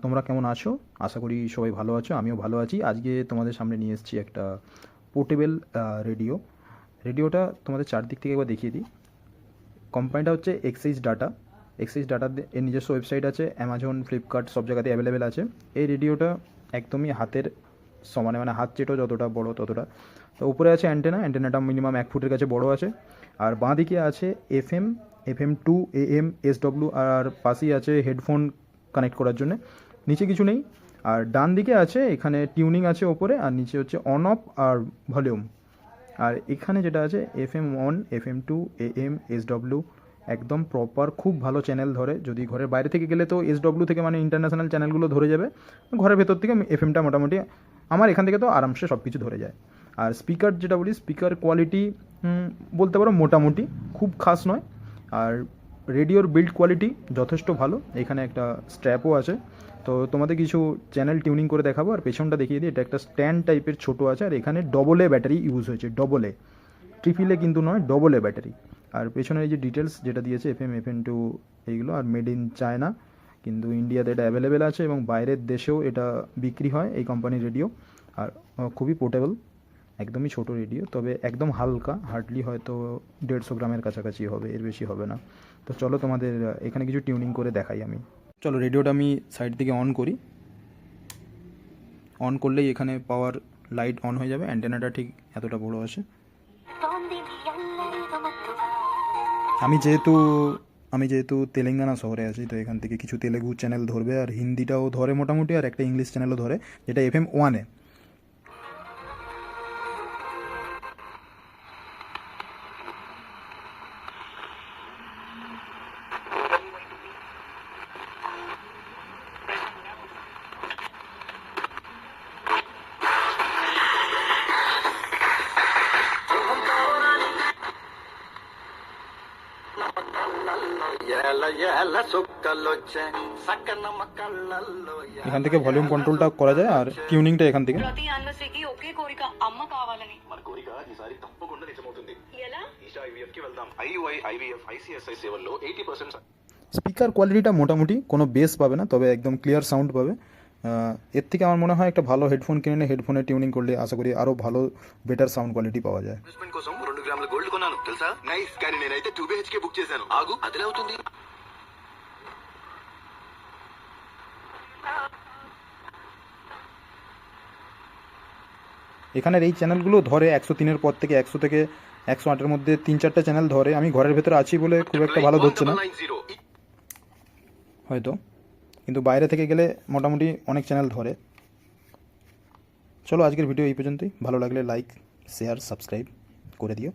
তোমরা কেমন আছো? আশা করি সবাই ভালো আছো, আমিও ভালো আছি। আজকে তোমাদের সামনে নিয়ে এসেছি একটা পোর্টেবল রেডিও। রেডিওটা তোমাদের চারদিক থেকে একবার দেখিয়ে দিই। কোম্পানিটা হচ্ছে এক্সাইজ ডাটা। এক্সাইজ ডাটার এর নিজস্ব ওয়েবসাইট আছে, অ্যামাজন, ফ্লিপকার্ট সব জায়গাতে অ্যাভেলেবেল আছে। এই রেডিওটা একদমই হাতের সমানে, মানে হাত চেটো যতটা বড় ততটা। তো উপরে আছে অ্যান্টেনাটা মিনিমাম 1 ফুটের কাছে বড় আছে। আর বাঁ দিকে আছে FM2, AM, SW, আর পাশেই আছে হেডফোন কানেক্ট করার জন্য। নিচে কিছু নেই। আর ডান দিকে আছে, এখানে টিউনিং আছে ওপরে, আর নিচে হচ্ছে অন অফ আর ভলিউম। আর এখানে যেটা আছে FM1, FM2, AM, SW, একদম প্রপার খুব ভালো চ্যানেল ধরে। যদি ঘরের বাইরে থেকে গেলে তো SW থেকে মানে ইন্টারন্যাশনাল চ্যানেলগুলো ধরে যাবে। ঘরের ভেতর থেকে এফএমটা মোটামুটি আমার এখান থেকে তো আরামসে সব কিছু ধরে যায়। আর স্পিকার যেটা বলি, স্পিকার কোয়ালিটি বলতে পারো মোটামুটি, খুব খাস নয়। আর রেডিওর বিল্ড কোয়ালিটি যথেষ্ট ভালো। এখানে একটা স্ট্র্যাপও আছে। তো তোমাদের কিছু চ্যানেল টিউনিং করে দেখাবো। আর পেছনটা দেখিয়ে দিই, এটা একটা স্ট্যান্ড টাইপের ছোটো আছে। আর এখানে ডবল এ ব্যাটারি ইউজ হয়েছে, ডবল এ, ট্রিপল এ কিন্তু নয়, ডবল এ ব্যাটারি। আর পেছনের এই যে ডিটেলস যেটা দিয়েছে FM2 এইগুলো, আর মেড ইন চায়না, কিন্তু ইন্ডিয়াতে এটা অ্যাভেলেবেল আছে এবং বাইরের দেশেও এটা বিক্রি হয় এই কোম্পানির রেডিও। আর খুবই পোর্টেবল, একদমই ছোট রেডিও, তবে একদম হালকা, হার্ডলি হয়তো 150 গ্রামের কাছাকাছি হবে, এর বেশি হবে না। তো চলো তোমাদের এখানে কিছু টিউনিং করে দেখাই আমি। চলো রেডিওটা আমি সাইড থেকে অন করি। অন করলেই এখানে পাওয়ার লাইট অন হয়ে যাবে। অ্যান্টেনাটা ঠিক এতটা বড় আছে। আমি যেহেতু তেলেঙ্গানা শহরে আছি, তো এখান থেকে কিছু তেলেগু চ্যানেল ধরবে, আর হিন্দিটাও ধরে মোটামুটি, আর একটা ইংলিশ চ্যানেলও ধরে, যেটা FM1-এ। এখান থেকে ভলিউম কন্ট্রোলটা করা যায়, আর টিউনিংটা এখান থেকে। ప్రతి అన్నసికి ఒకే కోరిక అమ్మ కావాలని. మన కోరిక ఈసారి తప్పకుండా నిజమవుతుంది. ఎలా? ఈషా IVF కి వెళ్దాం. IUI, IVF, ICSI సేవల్లో 80% স্পিকার কোয়ালিটিটা মোটামুটি, কোনো বেস পাবে না, তবে একদম ক্লিয়ার সাউন্ড পাবে। এর থেকে আমার মনে হয় একটা ভালো হেডফোন কিনে হেডফোনে টিউনিং করলে আশা করি আরও ভালো বেটার সাউন্ড কোয়ালিটি পাওয়া যায়। ఇన్వెస్ట్మెంట్ కోసం 2 గ్రాముల గోల్డ్ కొన్నాను తెలుసా? నైస్, కానీ నేనైతే 2 BHK బుక్ చేశాను. ఆగు, అదిలే అవుతుంది. এখানের এই চ্যানেলগুলো ধরে 103-এর পর থেকে 100 থেকে 108-এর মধ্যে 3-4টা চ্যানেল ধরে। আমি ঘরের ভেতরে আছি বলে খুব একটা ভালো ধরছে না হয়তো, কিন্তু বাইরে থেকে গেলে মোটামুটি অনেক চ্যানেল ধরে। চলো আজকের ভিডিও এই পর্যন্তই। ভালো লাগলে লাইক, শেয়ার, সাবস্ক্রাইব করে দিও।